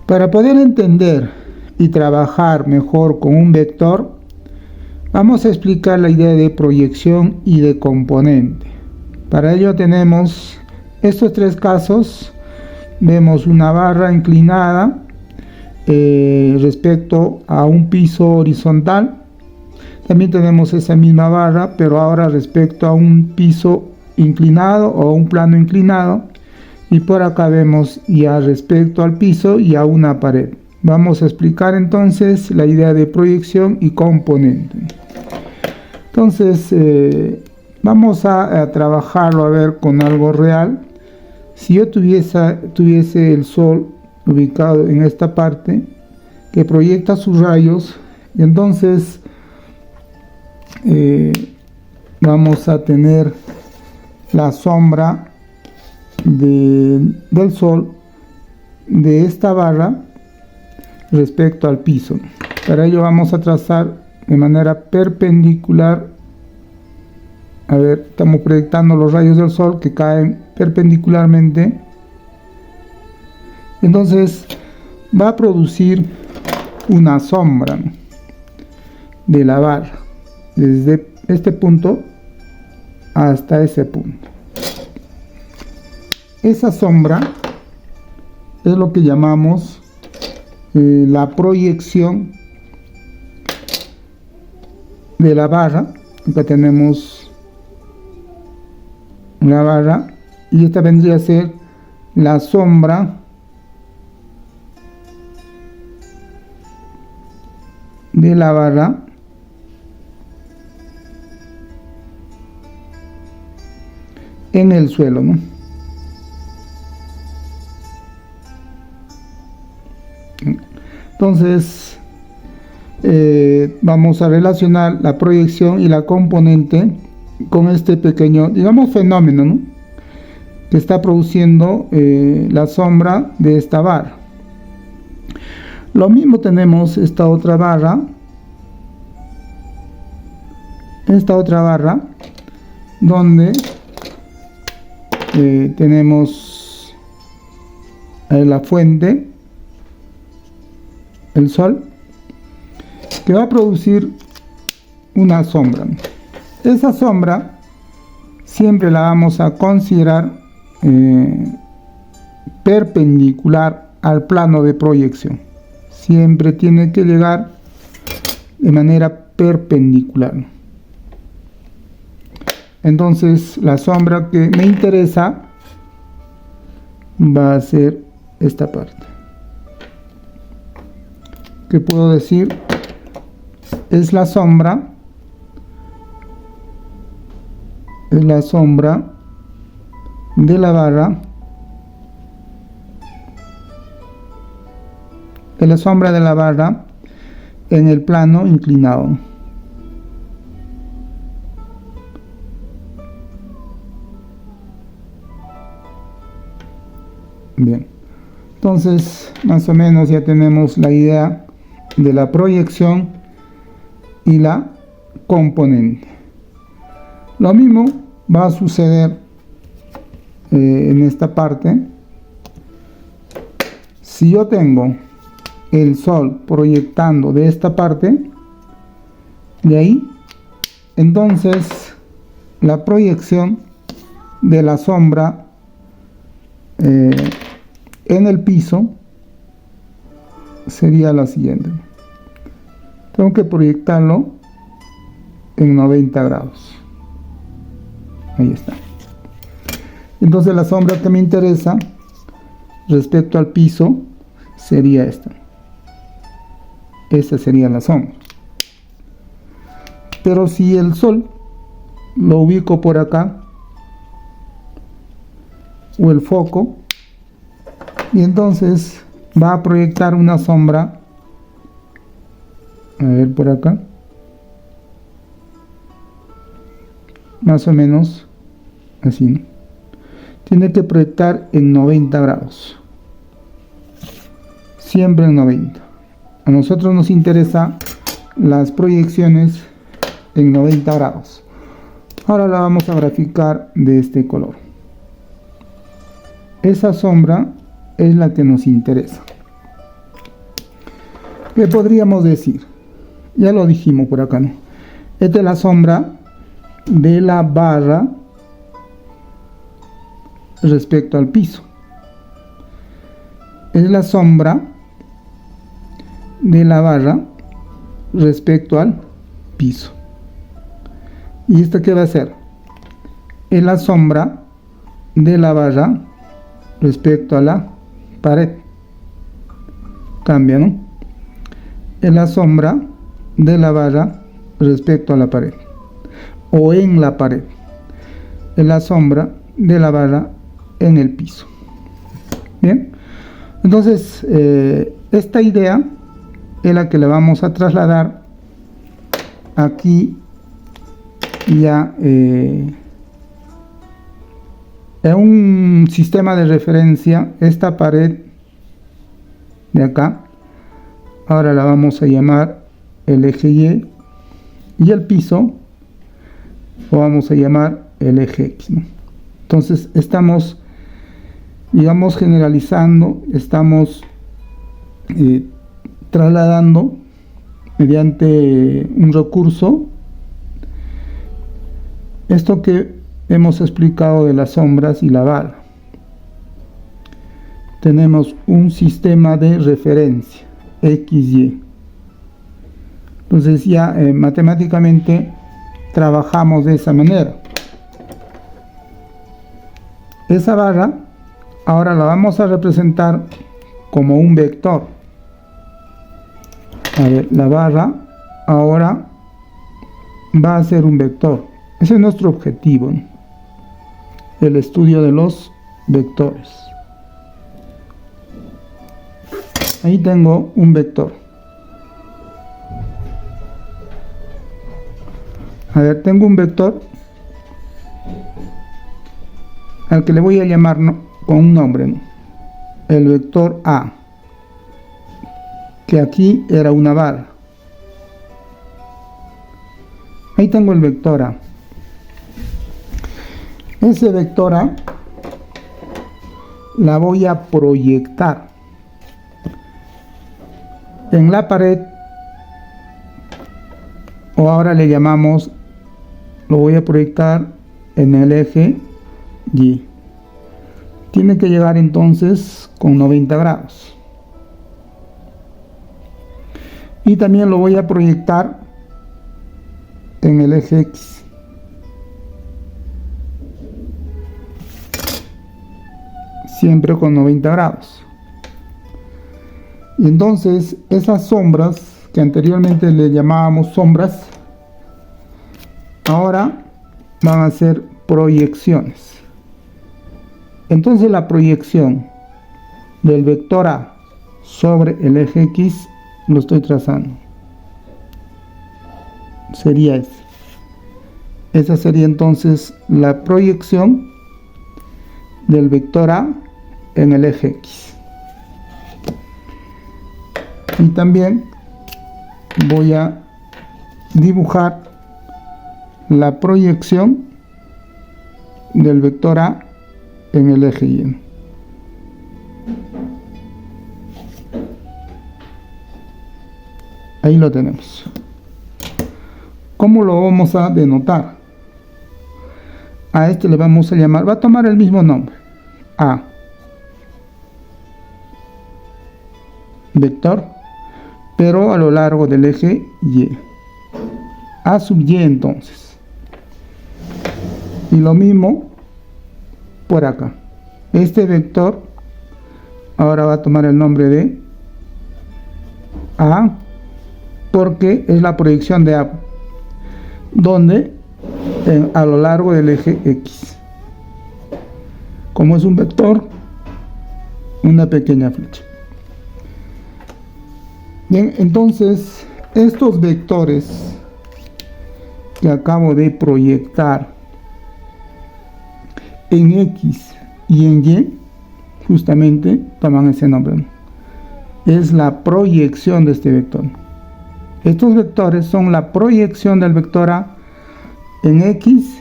Para poder entender y trabajar mejor con un vector, vamos a explicar la idea de proyección y de componente. Para ello tenemos estos tres casos. Vemos una barra inclinada respecto a un piso horizontal. También tenemos esa misma barra, pero ahora respecto a un piso inclinado o un plano inclinado. Y por acá vemos ya respecto al piso y a una pared. Vamos a explicar entonces la idea de proyección y componente. Entonces vamos a trabajarlo a ver con algo real. Si yo tuviese el Sol ubicado en esta parte que proyecta sus rayos, entonces vamos a tener la sombra del Sol de esta barra respecto al piso. Para ello vamos a trazar de manera perpendicular. A ver, estamos proyectando los rayos del Sol que caen perpendicularmente. Entonces va a producir una sombra de la barra desde este punto hasta ese punto. Esa sombra es lo que llamamos la proyección de la barra. Acá tenemos la barra y esta vendría a ser la sombra de la barra en el suelo, ¿no? Entonces vamos a relacionar la proyección y la componente con este pequeño, digamos, fenómeno, ¿no?, que está produciendo la sombra de esta barra. Lo mismo tenemos esta otra barra donde tenemos la fuente, el Sol, que va a producir una sombra. Esa sombra siempre la vamos a considerar perpendicular al plano de proyección. Siempre tiene que llegar de manera perpendicular. Entonces la sombra que me interesa va a ser esta parte, que puedo decir es la sombra de la barra, en el plano inclinado. Bien, entonces más o menos ya tenemos la idea de la proyección y la componente. Lo mismo va a suceder en esta parte. Si yo tengo el Sol proyectando de esta parte, de ahí, entonces la proyección de la sombra en el piso sería la siguiente. Tengo que proyectarlo en 90 grados. Ahí está. Entonces la sombra que me interesa respecto al piso sería esta. Esta sería la sombra. Pero si el Sol lo ubico por acá, o el foco, y entonces va a proyectar una sombra, a ver por acá, más o menos así, ¿no? Tiene que proyectar en 90 grados, siempre en 90. A nosotros nos interesa las proyecciones en 90 grados. Ahora la vamos a graficar de este color. Esa sombra es la que nos interesa. ¿Qué podríamos decir? Ya lo dijimos por acá, ¿no? Esta es la sombra de la barra respecto al piso. Es la sombra de la barra respecto al piso. ¿Y esta qué va a ser? Es la sombra de la barra respecto a la pared. Cambia, ¿no? Es la sombra de la barra respecto a la pared o en la pared. Es la sombra de la barra en el piso. Bien, entonces esta idea es la que le vamos a trasladar aquí ya en un sistema de referencia. Esta pared de acá ahora la vamos a llamar el eje y el piso lo vamos a llamar el eje X, ¿no? Entonces estamos, digamos, generalizando, estamos trasladando mediante un recurso esto que hemos explicado de las sombras y la barra. Tenemos un sistema de referencia XY. Entonces ya matemáticamente trabajamos de esa manera. Esa barra ahora la vamos a representar como un vector. A ver, la barra ahora va a ser un vector. Ese es nuestro objetivo, ¿no? El estudio de los vectores. Ahí tengo un vector. A ver, tengo un vector al que le voy a llamar con un nombre, ¿no? El vector A, que aquí era una barra. Ahí tengo el vector A. Ese vector A la voy a proyectar en la pared, o ahora le llamamos, lo voy a proyectar en el eje Y. Tiene que llegar entonces con 90 grados. Y también lo voy a proyectar en el eje X. Siempre con 90 grados. Y entonces esas sombras que anteriormente le llamábamos sombras, ahora van a ser proyecciones. Entonces la proyección del vector A sobre el eje X lo estoy trazando. Sería ese. Esa sería entonces la proyección del vector A en el eje X. Y también voy a dibujar la proyección del vector A en el eje Y. Ahí lo tenemos. ¿Cómo lo vamos a denotar? A este le vamos a llamar, va a tomar el mismo nombre, A. Vector, pero a lo largo del eje Y. A sub Y entonces. Y lo mismo por acá. Este vector ahora va a tomar el nombre de A, porque es la proyección de A, donde a lo largo del eje X. Como es un vector, una pequeña flecha. Bien, entonces estos vectores que acabo de proyectar en X y en Y, justamente toman ese nombre, ¿no? Es la proyección de este vector. Estos vectores son la proyección del vector A en X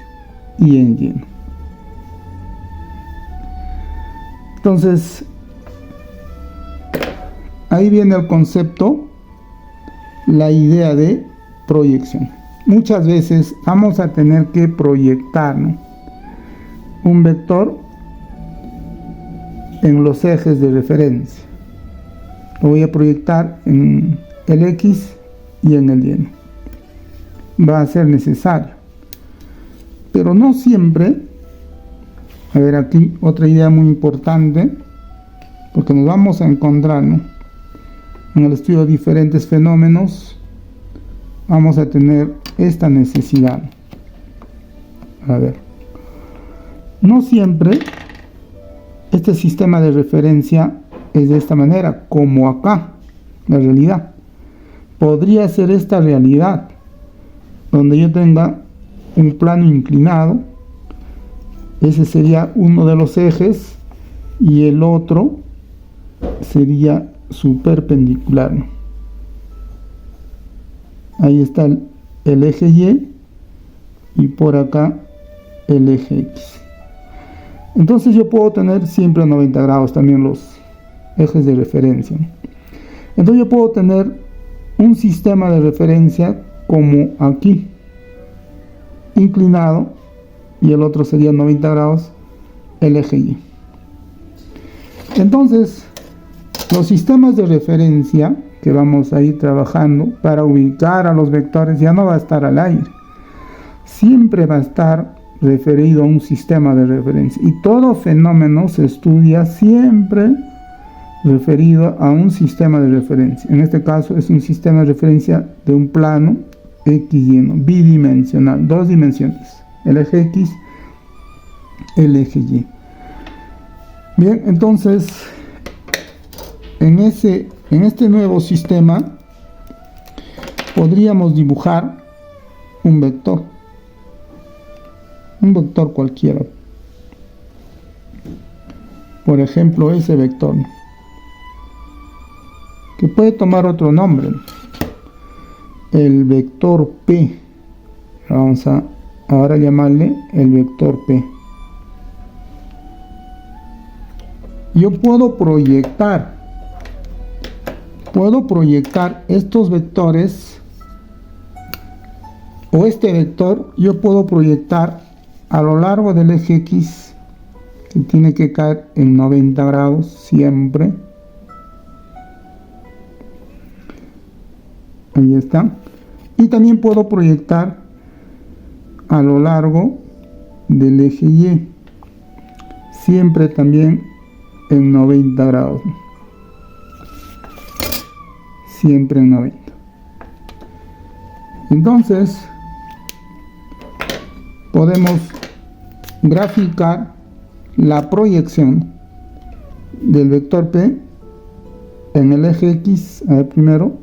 y en Y. Entonces, ahí viene el concepto la idea de proyección. Muchas veces vamos a tener que proyectar, ¿no?, un vector en los ejes de referencia. Lo voy a proyectar en el X y en el Y, ¿no? Va a ser necesario, pero no siempre. A ver, aquí otra idea muy importante, porque nos vamos a encontrar, ¿no?, en el estudio de diferentes fenómenos, vamos a tener esta necesidad. A ver, no siempre este sistema de referencia es de esta manera, como acá, la realidad. Podría ser esta realidad, donde yo tenga un plano inclinado, ese sería uno de los ejes, y el otro sería su perpendicular, ¿no? Ahí está el eje Y, y por acá el eje X. Entonces yo puedo tener siempre 90 grados también los ejes de referencia, ¿no? Entonces yo puedo tener un sistema de referencia como aquí, inclinado, y el otro sería 90 grados, el eje Y. Entonces, los sistemas de referencia que vamos a ir trabajando para ubicar a los vectores ya no va a estar al aire. Siempre va a estar referido a un sistema de referencia. Y todo fenómeno se estudia siempre referido a un sistema de referencia. En este caso es un sistema de referencia de un plano XY, ¿no?, bidimensional, dos dimensiones, el eje X, el eje Y. Bien, entonces en este nuevo sistema podríamos dibujar un vector cualquiera. Por ejemplo, ese vector, que puede tomar otro nombre, el vector P. Vamos a ahora llamarle el vector P. Yo puedo proyectar estos vectores, o este vector yo puedo proyectar a lo largo del eje X, que tiene que caer en 90 grados siempre. Ahí está. Y también puedo proyectar a lo largo del eje Y, siempre también en 90 grados. Siempre en 90. Entonces, podemos graficar la proyección del vector P en el eje X. A ver, primero,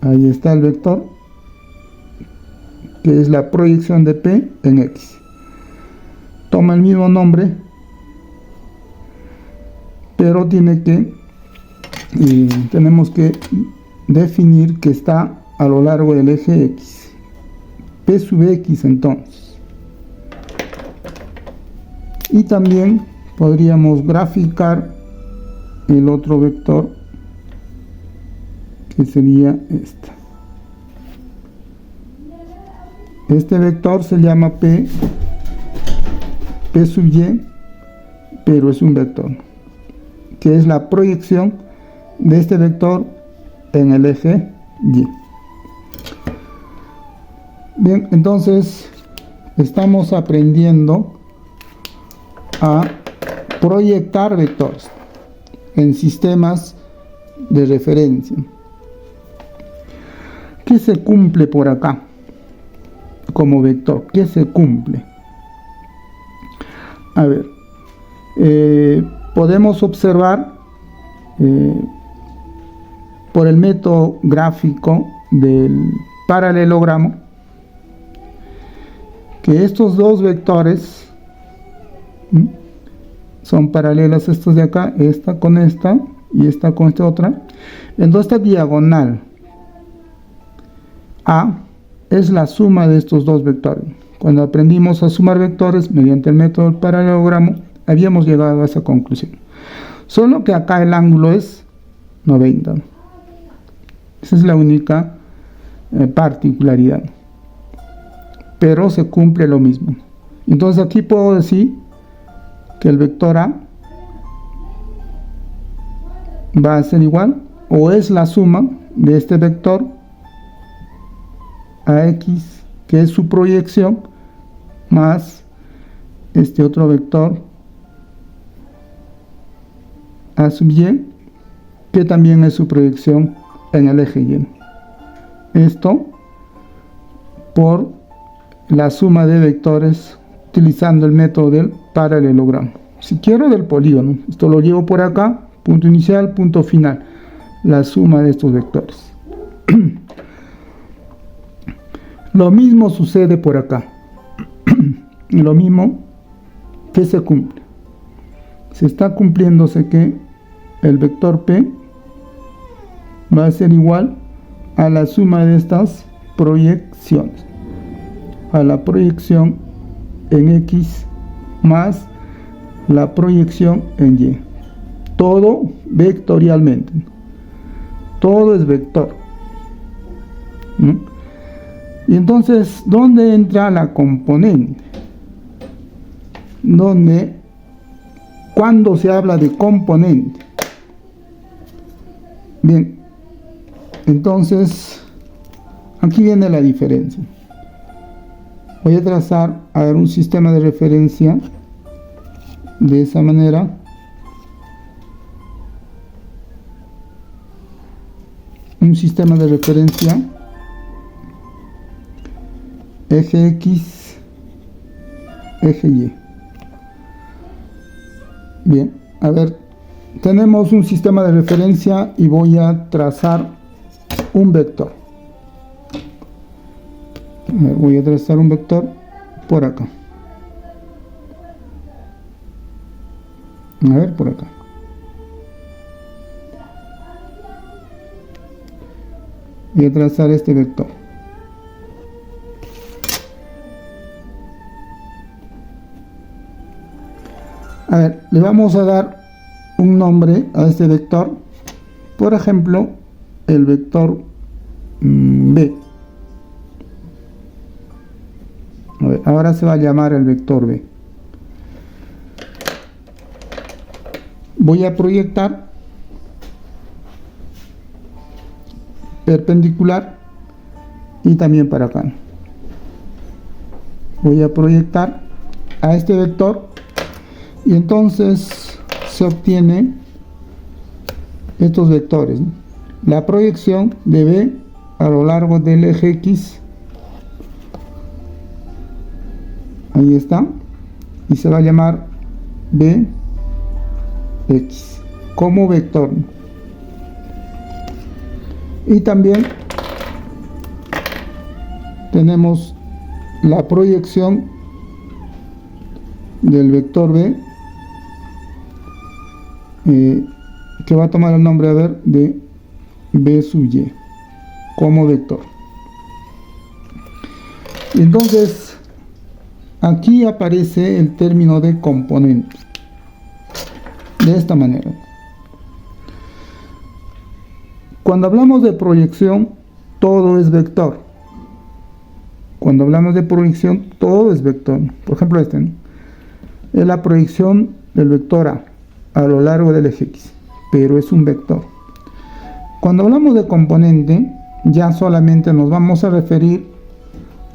ahí está el vector, que es la proyección de P en X. Toma el mismo nombre, pero tenemos que definir que está a lo largo del eje X. P sub X, entonces. Y también podríamos graficar el otro vector, que sería este. Este vector se llama P sub Y, pero es un vector, que es la proyección de este vector en el eje Y. Bien, entonces estamos aprendiendo a proyectar vectores en sistemas de referencia. ¿Qué se cumple por acá como vector? ¿Qué se cumple? A ver, podemos observar por el método gráfico del paralelogramo que estos dos vectores son paralelos, estos de acá, esta con esta y esta con esta otra. Entonces esta diagonal A es la suma de estos dos vectores. Cuando aprendimos a sumar vectores mediante el método del paralelogramo, habíamos llegado a esa conclusión. Solo que acá el ángulo es 90. Esa es la única particularidad. Pero se cumple lo mismo. Entonces aquí puedo decir que el vector A va a ser igual, o es la suma de este vector AX, que es su proyección, más este otro vector A sub Y, que también es su proyección en el eje Y. Esto por la suma de vectores utilizando el método del paralelogramo. Si quiero del polígono, esto lo llevo por acá, punto inicial, punto final, la suma de estos vectores. Lo mismo sucede por acá. Lo mismo que se cumple. Se está cumpliéndose que el vector P va a ser igual a la suma de estas proyecciones, a la proyección en X más la proyección en Y. Todo vectorialmente. Todo es vector. Y entonces, ¿dónde entra la componente? ¿Cuándo se habla de componente? Bien, entonces, aquí viene la diferencia. Voy a trazar un sistema de referencia de esa manera. Un sistema de referencia eje X, eje Y. Bien, a ver, tenemos un sistema de referencia y voy a trazar un vector. Voy a trazar un vector por acá. A ver, por acá. Voy a trazar este vector. A ver, le vamos a dar un nombre a este vector. Por ejemplo, el vector B. A ver, ahora se va a llamar el vector B. Voy a proyectar perpendicular y también para acá. Voy a proyectar a este vector y entonces se obtiene estos vectores, ¿no? La proyección de B a lo largo del eje X, ahí está, y se va a llamar BX como vector. Y también tenemos la proyección del vector B, que va a tomar el nombre, a ver, de B sub Y como vector. Entonces aquí aparece el término de componente de esta manera. Cuando hablamos de proyección, todo es vector. Cuando hablamos de proyección, todo es vector. Por ejemplo, este, ¿no? Es la proyección del vector a lo largo del eje X, pero es un vector. Cuando hablamos de componente, ya solamente nos vamos a referir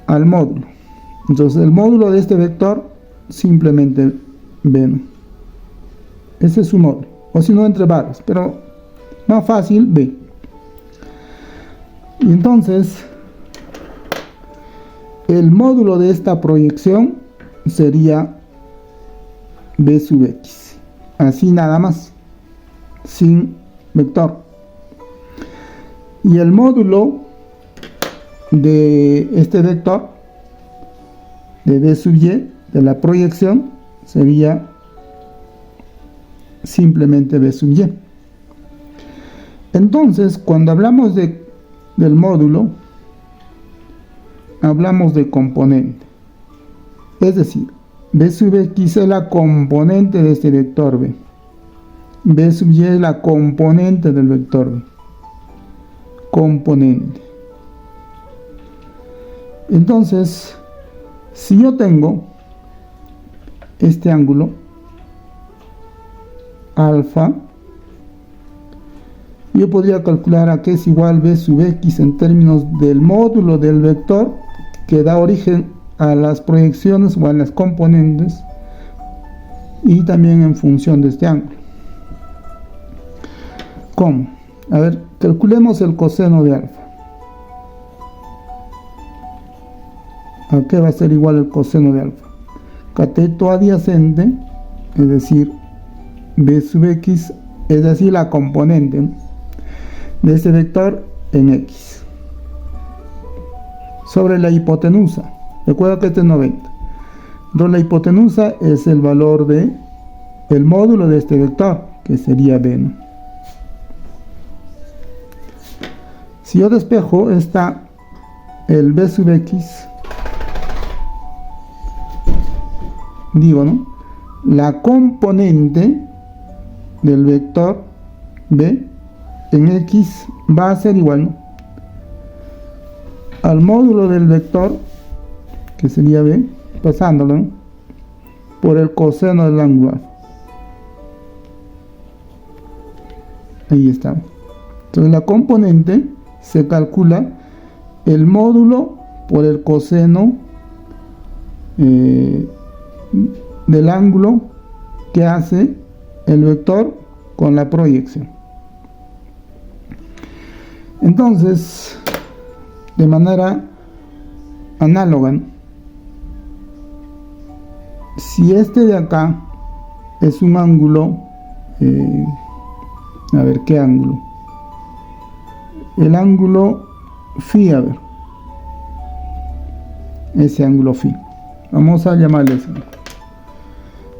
al módulo. Entonces, el módulo de este vector, simplemente B, ¿no? Ese es su módulo, o si no, entre barras, pero más fácil, B. Y entonces, el módulo de esta proyección sería B sub X. Así nada más, sin vector. Y el módulo de este vector, de B sub Y, de la proyección, sería simplemente B sub Y. Entonces, cuando hablamos del módulo, hablamos de componente. Es decir, B sub X es la componente de este vector B. B sub Y es la componente del vector B. componente. Entonces, si yo tengo este ángulo alfa, yo podría calcular a que es igual b sub x en términos del módulo del vector que da origen a las proyecciones o a las componentes, y también en función de este ángulo. ¿Cómo? A ver, calculemos el coseno de alfa. ¿A qué va a ser igual el coseno de alfa? Cateto adyacente, es decir, b sub x, es decir, la componente, ¿no?, de este vector en x, sobre la hipotenusa. Recuerda que este es 90. Entonces la hipotenusa es el valor de el módulo de este vector, que sería b, ¿no? Si yo despejo el b sub x, digo, ¿no?, la componente del vector b en x va a ser igual, ¿no?, al módulo del vector, que sería b, pasándolo, ¿no?, por el coseno del ángulo alfa. Ahí está. Entonces la componente se calcula el módulo por el coseno del ángulo que hace el vector con la proyección. Entonces, de manera análoga, ¿no?, si este de acá es un ángulo, a ver, ¿qué ángulo? El ángulo phi, a ver, ese ángulo phi, vamos a llamarle ese.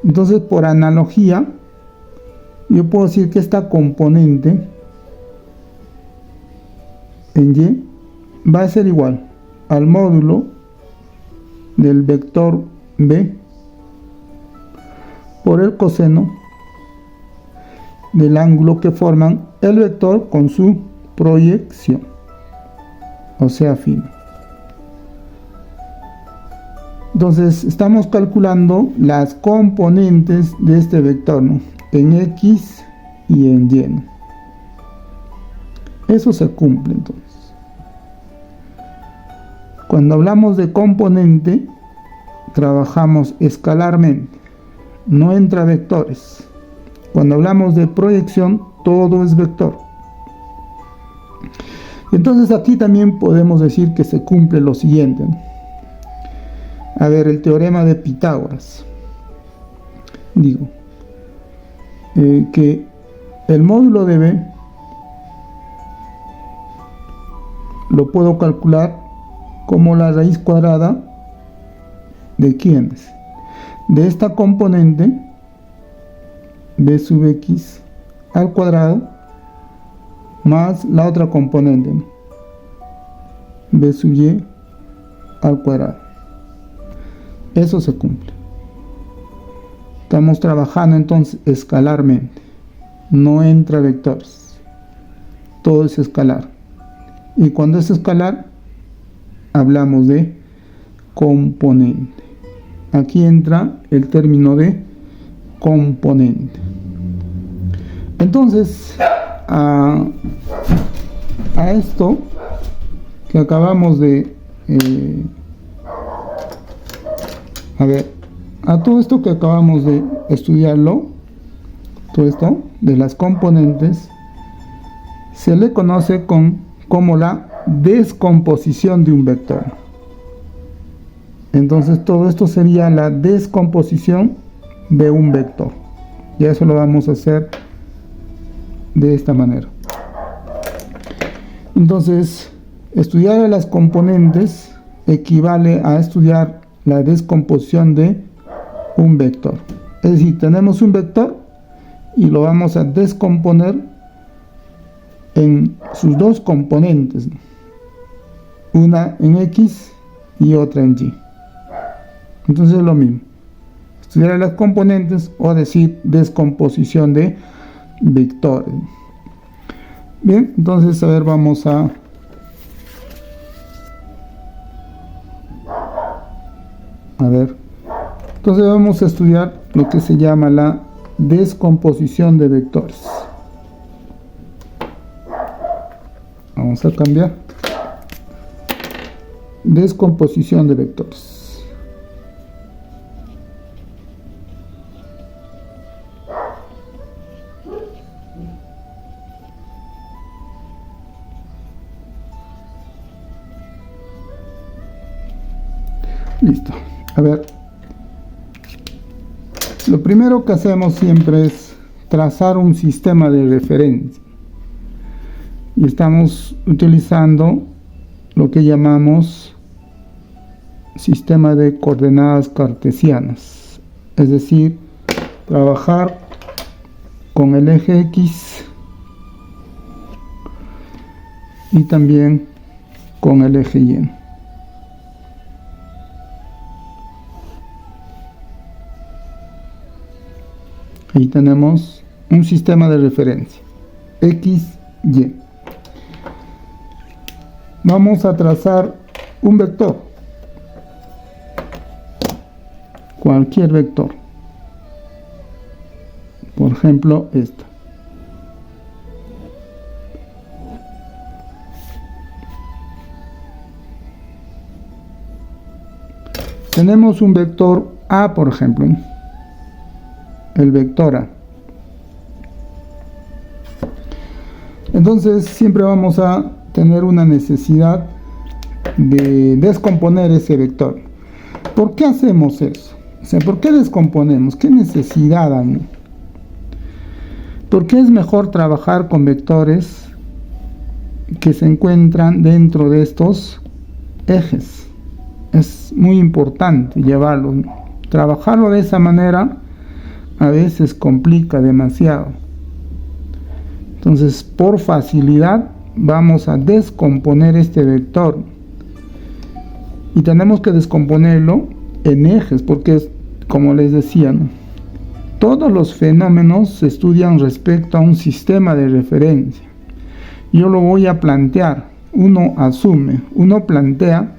Entonces, por analogía, yo puedo decir que esta componente en y va a ser igual al módulo del vector b por el coseno del ángulo que forman el vector con su proyección, o sea, phi. Entonces estamos calculando las componentes de este vector, ¿no?, en x y en y, ¿no? Eso se cumple. Entonces, cuando hablamos de componente, trabajamos escalarmente, no entra vectores. Cuando hablamos de proyección, todo es vector. Entonces aquí también podemos decir que se cumple lo siguiente, ¿no? A ver, el teorema de Pitágoras. Digo que el módulo de b lo puedo calcular como la raíz cuadrada de ¿quiénes? De esta componente b sub x al cuadrado más la otra componente, ¿no?, b sub y al cuadrado. Eso se cumple. Estamos trabajando entonces escalarmente, no entra vectores, todo es escalar. Y cuando es escalar, hablamos de componente. Aquí entra el término de componente. Entonces, a esto que acabamos de a todo esto que acabamos de estudiarlo, todo esto de las componentes, se le conoce como la descomposición de un vector. Entonces todo esto sería la descomposición de un vector, y eso lo vamos a hacer de esta manera. Entonces, estudiar a las componentes equivale a estudiar la descomposición de un vector. Es decir, tenemos un vector y lo vamos a descomponer en sus dos componentes, una en x y otra en y. Entonces es lo mismo, estudiar las componentes o decir descomposición de vectores. Bien, entonces a ver, vamos a A ver, entonces vamos a estudiar lo que se llama la descomposición de vectores. Vamos a cambiar. Descomposición de vectores. Listo. A ver. Lo primero que hacemos siempre es trazar un sistema de referencia. Y estamos utilizando lo que llamamos sistema de coordenadas cartesianas, es decir, trabajar con el eje X y también con el eje Y. Ahí tenemos un sistema de referencia, X, Y. Vamos a trazar un vector, cualquier vector, por ejemplo esta. Tenemos un vector A, por ejemplo, el vector A. Entonces siempre vamos a tener una necesidad de descomponer ese vector. ¿Por qué hacemos eso? O sea, ¿por qué descomponemos? ¿Qué necesidad hay? ¿Por qué es mejor trabajar con vectores que se encuentran dentro de estos ejes? Es muy importante llevarlo. Trabajarlo de esa manera a veces complica demasiado. Entonces, por facilidad, vamos a descomponer este vector. Y tenemos que descomponerlo en ejes, porque, como les decía, ¿no?, todos los fenómenos se estudian respecto a un sistema de referencia. Yo lo voy a plantear. Uno asume, uno plantea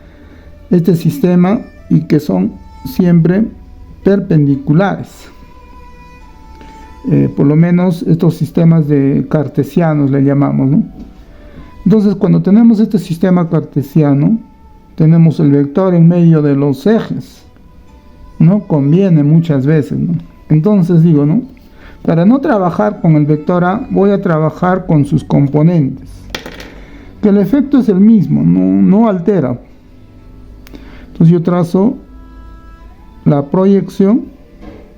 este sistema y que son siempre perpendiculares. Por lo menos estos sistemas de cartesianos le llamamos, ¿no? Entonces, cuando tenemos este sistema cartesiano, tenemos el vector en medio de los ejes. No conviene muchas veces, ¿no? Entonces digo, ¿no?, para no trabajar con el vector A, voy a trabajar con sus componentes, que el efecto es el mismo, no altera. Entonces yo trazo la proyección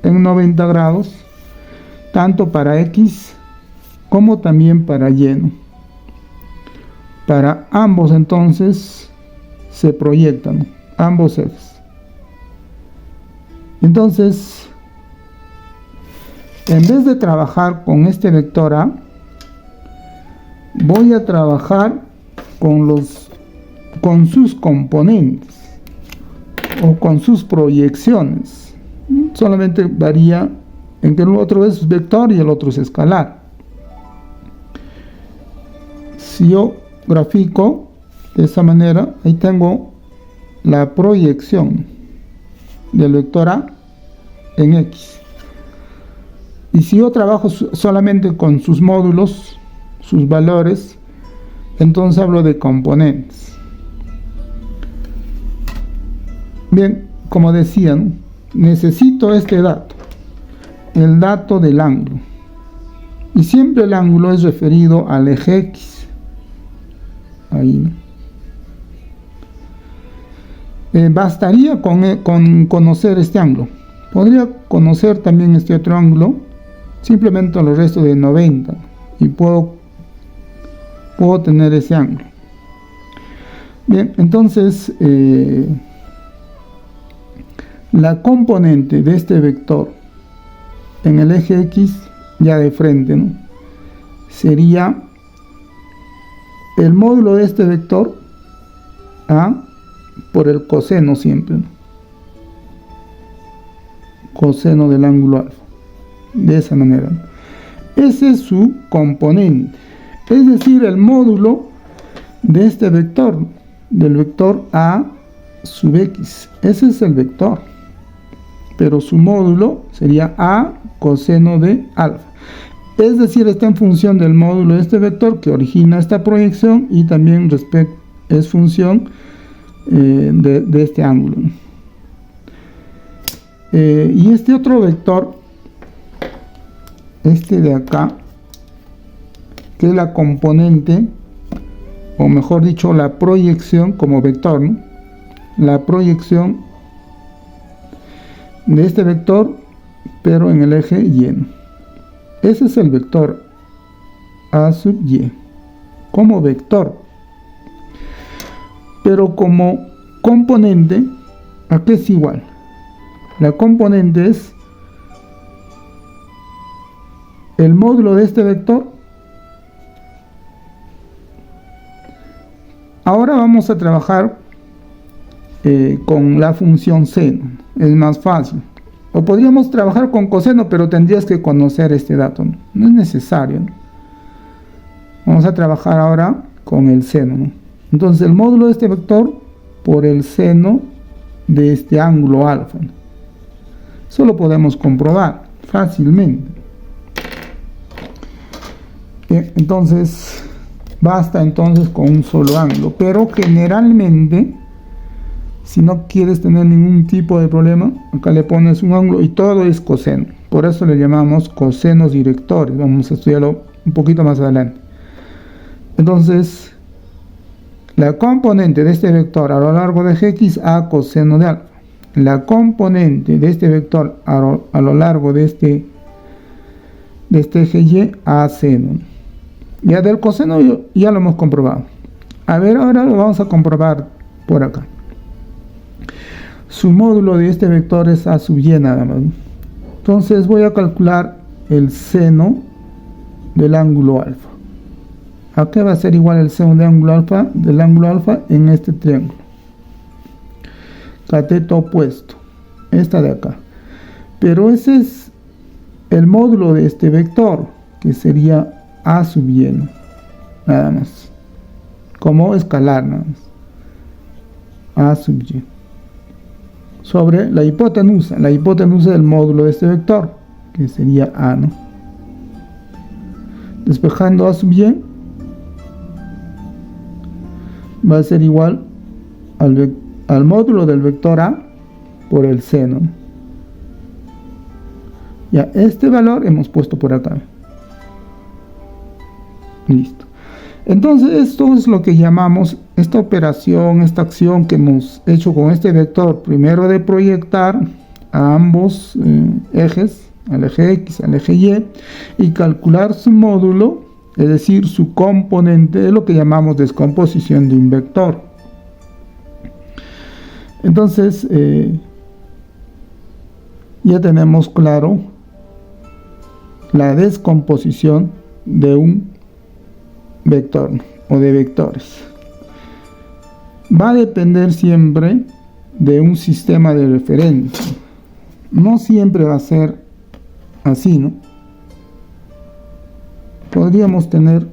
en 90 grados, tanto para X como también para Y, ¿no? Para ambos entonces se proyectan ambos ejes. Entonces, en vez de trabajar con este vector A, voy a trabajar con sus componentes o con sus proyecciones. Solamente varía en que el otro es vector y el otro es escalar. Si yo grafico de esa manera, ahí tengo la proyección del vector A en X. Y si yo trabajo solamente con sus módulos, sus valores, entonces hablo de componentes. Bien, como decían, necesito este dato, el dato del ángulo. Y siempre el ángulo es referido al eje X. Ahí, ¿no? Bastaría con conocer este ángulo. Podría conocer también este otro ángulo, simplemente lo resto de 90, y puedo tener ese ángulo. Bien, entonces la componente de este vector en el eje X, ya de frente, ¿no?, sería el módulo de este vector A por el coseno siempre, ¿no?, coseno del ángulo alfa, de esa manera, ¿no? Ese es su componente, es decir, el módulo de este vector, del vector A sub X. Ese es el vector. pero su módulo sería A coseno de alfa. Es decir, está en función del módulo de este vector que origina esta proyección y también es función de este ángulo. Y este otro vector, este de acá, que es la componente, o mejor dicho, la proyección como vector, ¿no? La proyección de este vector, pero en el eje Y, ¿no? Ese es el vector A sub Y, como vector. Pero como componente, ¿a qué es igual? La componente es el módulo de este vector. Ahora vamos a trabajar con la función seno, es más fácil. O podríamos trabajar con coseno, pero tendrías que conocer este dato, ¿no? No es necesario, ¿no? Vamos a trabajar ahora con el seno, ¿no? Entonces el módulo de este vector por el seno de este ángulo alfa, ¿no? Eso lo podemos comprobar fácilmente. Entonces basta entonces con un solo ángulo, pero generalmente, si no quieres tener ningún tipo de problema, acá le pones un ángulo y todo es coseno. Por eso le llamamos cosenos directores. Vamos a estudiarlo un poquito más adelante. Entonces, la componente de este vector a lo largo de X, A coseno de alfa. La componente de este vector a lo largo de este eje Y, A seno. Ya del coseno ya lo hemos comprobado. A ver, ahora lo vamos a comprobar por acá. Su módulo de este vector es A sub Y nada más. Entonces voy a calcular el seno del ángulo alfa. ¿A qué va a ser igual el seno del ángulo alfa en este triángulo? Cateto opuesto, esta de acá. Pero ese es el módulo de este vector, que sería A sub Y, ¿no? Nada más. Como escalar, nada más. A sub Y. Sobre la hipotenusa del módulo de este vector, que sería A, ¿no? Despejando A sub Y, va a ser igual al módulo del vector A por el seno. Ya, este valor hemos puesto por acá. Listo. Entonces esto es lo que llamamos esta operación, esta acción que hemos hecho con este vector. Primero de proyectar a ambos ejes, al eje X, al eje Y, y calcular su módulo, es decir, su componente, es lo que llamamos descomposición de un vector. Entonces ya tenemos claro la descomposición de un vector o de vectores. Va a depender siempre de un sistema de referencia. No siempre va a ser así, ¿no? Podríamos tener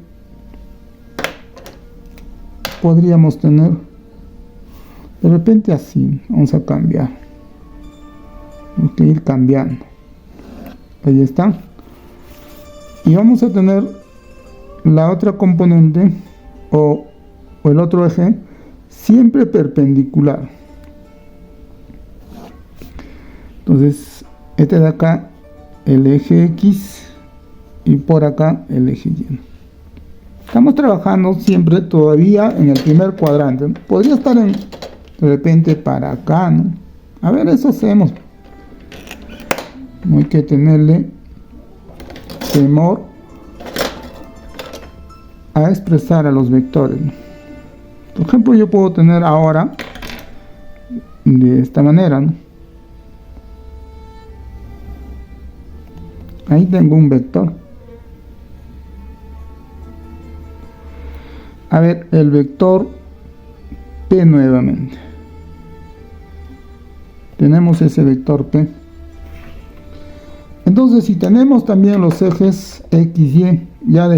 de repente así. Vamos a cambiar. Tenemos que ir cambiando. Ahí está. Y vamos a tener la otra componente o el otro eje siempre perpendicular. Entonces este de acá el eje X y por acá el eje Y. Estamos trabajando siempre todavía en el primer cuadrante. Podría estar de repente para acá, ¿no? A ver, eso hacemos. No hay que tenerle temor a expresar a los vectores, ¿no? Por ejemplo, yo puedo tener ahora de esta manera, ¿no? Ahí tengo un vector. A ver, el vector P nuevamente. Tenemos ese vector P. Entonces, si tenemos también los ejes X, Y, ya de